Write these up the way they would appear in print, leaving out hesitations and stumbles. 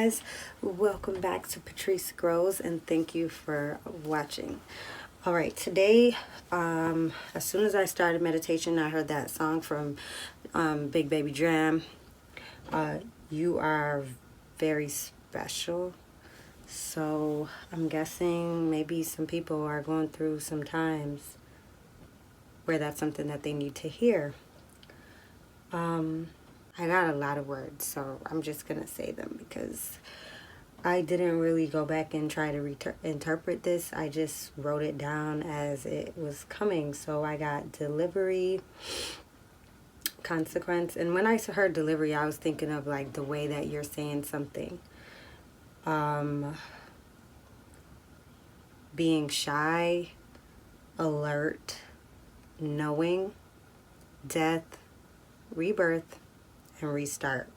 guys, welcome back to Patrice Grows, and thank you for watching. All right, today, as soon as I started meditation, I heard that song from Big Baby Jam. You are very special. So I'm guessing maybe some people are going through some times where that's something that they need to hear. I got a lot of words, so I'm just going to say them because I didn't really go back and try to interpret this. I just wrote it down as it was coming. So I got delivery, consequence. And when I heard delivery, I was thinking of like the way that you're saying something. Being shy, alert, knowing, death, rebirth, and restart.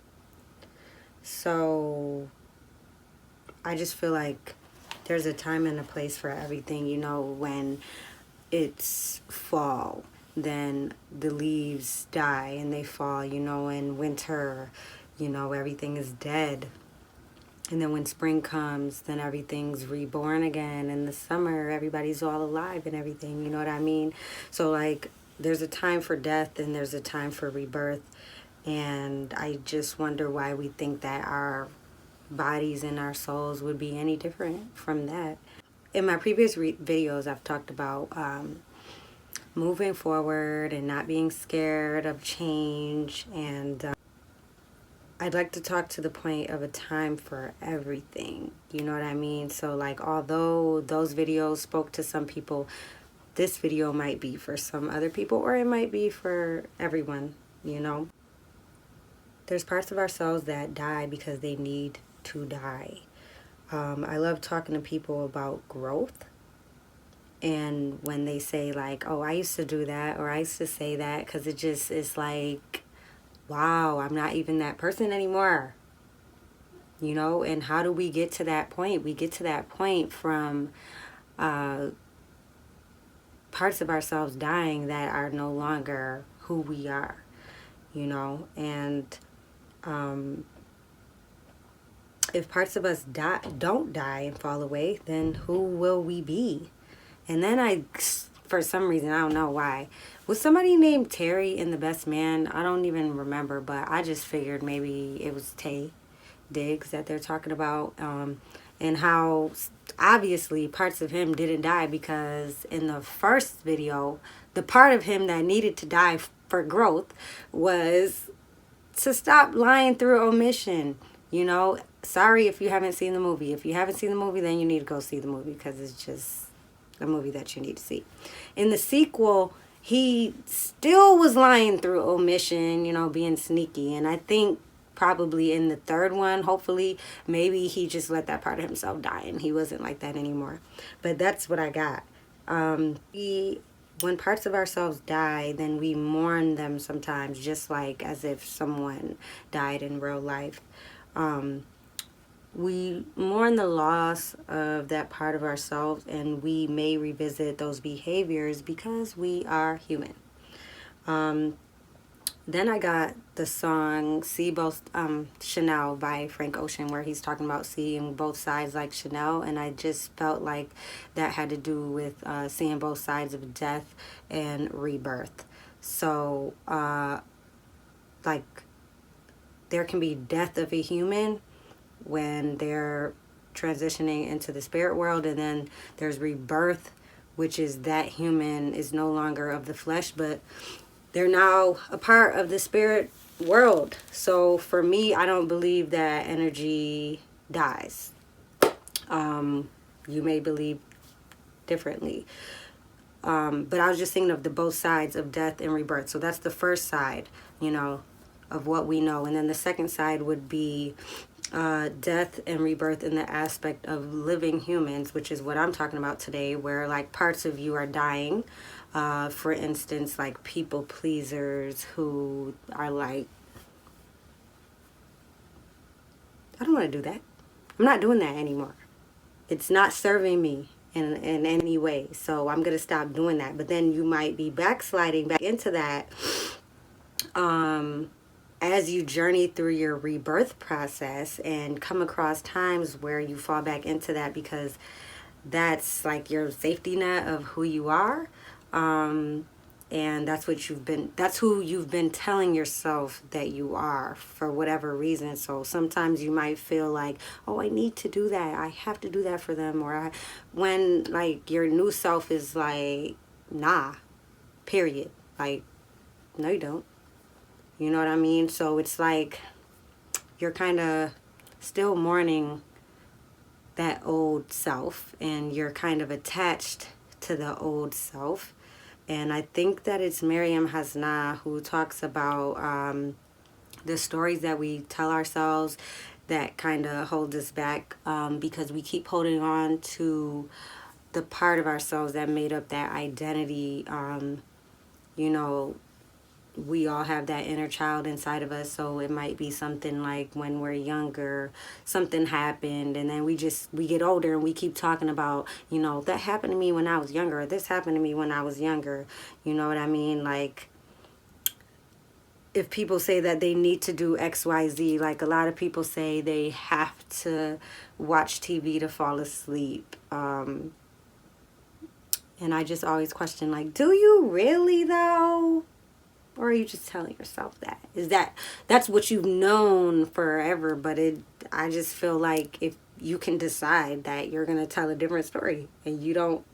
So I just feel like there's a time and a place for everything. You know, when it's fall, then the leaves die and they fall. You know, in winter, you know, everything is dead. And then when spring comes, then everything's reborn again. In the summer, everybody's all alive and everything. You know what I mean? So like, there's a time for death and there's a time for rebirth. And I just wonder why we think that our bodies and our souls would be any different from that. In my previous videos, I've talked about moving forward and not being scared of change. And I'd like to talk to the point of a time for everything. You know what I mean? So like, although those videos spoke to some people, this video might be for some other people, or it might be for everyone, you know? There's parts of ourselves that die because they need to die. I love talking to people about growth. And when they say like, oh, I used to do that, or I used to say that, because it just is like, wow, I'm not even that person anymore. You know, and how do we get to that point? We get to that point from parts of ourselves dying that are no longer who we are, you know, and if parts of us don't die and fall away, then who will we be? And then for some reason, I don't know why, was somebody named Terry in The Best Man? I don't even remember, but I just figured maybe it was Tay Diggs that they're talking about, and how obviously parts of him didn't die, because in the first video, the part of him that needed to die for growth was to stop lying through omission. You know, sorry if you haven't seen the movie. If you haven't seen the movie, then you need to go see the movie, because it's just a movie that you need to see. In the sequel, he still was lying through omission, you know, being sneaky. And I think probably in the third one, hopefully, maybe he just let that part of himself die and he wasn't like that anymore. But that's what I got. When parts of ourselves die, then we mourn them sometimes, just like as if someone died in real life. We mourn the loss of that part of ourselves, and we may revisit those behaviors because we are human. Then I got the song See Both Chanel by Frank Ocean, where he's talking about seeing both sides like Chanel, and I just felt like that had to do with seeing both sides of death and rebirth. So like, there can be death of a human when they're transitioning into the spirit world, and then there's rebirth, which is that human is no longer of the flesh, but they're now a part of the spirit world. So for me, I don't believe that energy dies. You may believe differently. But I was just thinking of the both sides of death and rebirth. So that's the first side, you know, of what we know. And then the second side would be death and rebirth in the aspect of living humans, which is what I'm talking about today, where like parts of you are dying. For instance, like people pleasers who are like, I don't want to do that. I'm not doing that anymore. It's not serving me in any way. So I'm going to stop doing that. But then you might be backsliding back into that as you journey through your rebirth process and come across times where you fall back into that, because that's like your safety net of who you are, and that's who you've been telling yourself that you are for whatever reason. So sometimes you might feel like, oh, I need to do that, I have to do that for them, or when like your new self is like, nah, period, like, no you don't, you know what I mean? So it's like you're kind of still mourning that old self, and you're kind of attached to the old self. And I think that it's Miriam Hasna who talks about the stories that we tell ourselves that kind of hold us back, because we keep holding on to the part of ourselves that made up that identity. You know, we all have that inner child inside of us, so it might be something like when we're younger, something happened, and then we get older and we keep talking about, you know, that happened to me when I was younger, or this happened to me when I was younger. You know what I mean? Like, if people say that they need to do XYZ, like a lot of people say they have to watch TV to fall asleep. And I just always question, like, do you really though? Or are you just telling yourself that? That's what you've known forever, but I just feel like if you can decide that you're going to tell a different story, and you don't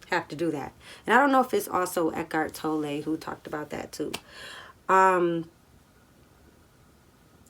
have to do that. And I don't know if it's also Eckhart Tolle who talked about that too. But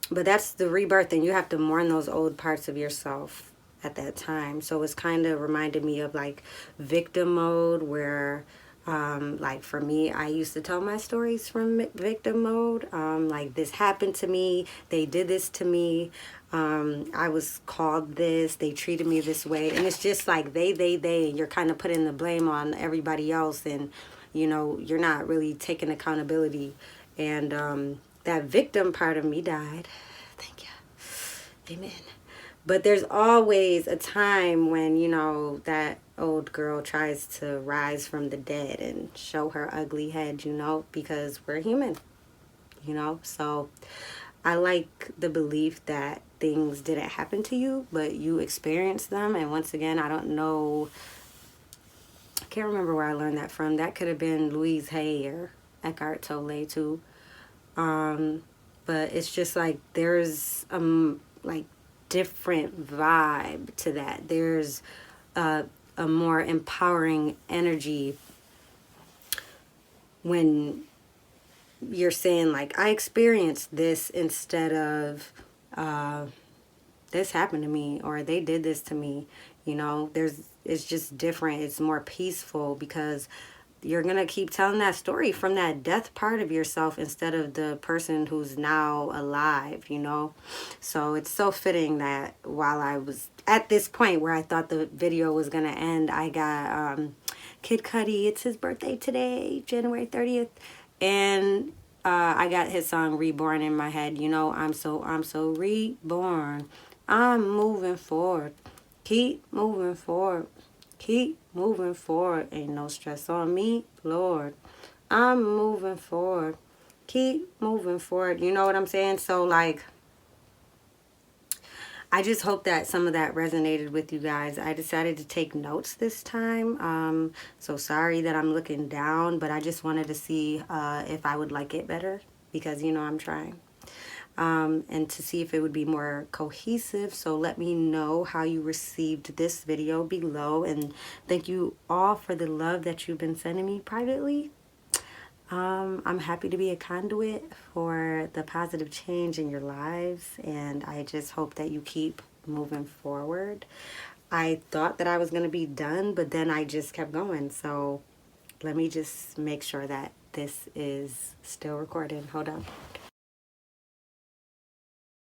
that's the rebirth, and you have to mourn those old parts of yourself at that time. So it's kind of reminded me of like victim mode, where like for me, I used to tell my stories from victim mode. Like, this happened to me, they did this to me, I was called this, they treated me this way, and it's just like they, you're kind of putting the blame on everybody else, and you know, you're not really taking accountability. And that victim part of me died. Thank you. Amen. But there's always a time when, you know, that old girl tries to rise from the dead and show her ugly head, you know, because we're human, you know. So I like the belief that things didn't happen to you, but you experienced them. And once again, I don't know, I can't remember where I learned that from. That could have been Louise Hay or Eckhart Tolle too. But it's just like there's like different vibe to that. There's a more empowering energy when you're saying like, I experienced this, instead of this happened to me, or they did this to me. You know, it's just different. It's more peaceful, because you're going to keep telling that story from that death part of yourself, instead of the person who's now alive, you know. So it's so fitting that while I was at this point where I thought the video was going to end, I got Kid Cudi. It's his birthday today, January 30th. And I got his song Reborn in my head. You know, I'm so reborn. I'm moving forward. Keep moving forward. Keep moving forward. Ain't no stress on me, Lord. I'm moving forward. Keep moving forward. You know what I'm saying? So, like, I just hope that some of that resonated with you guys. I decided to take notes this time. So sorry that I'm looking down, but I just wanted to see if I would like it better, because, you know, I'm trying. And to see if it would be more cohesive. So let me know how you received this video below, and thank you all for the love that you've been sending me privately. I'm happy to be a conduit for the positive change in your lives, and I just hope that you keep moving forward. I thought that I was going to be done, but then I just kept going. So let me just make sure that this is still recording. Hold on.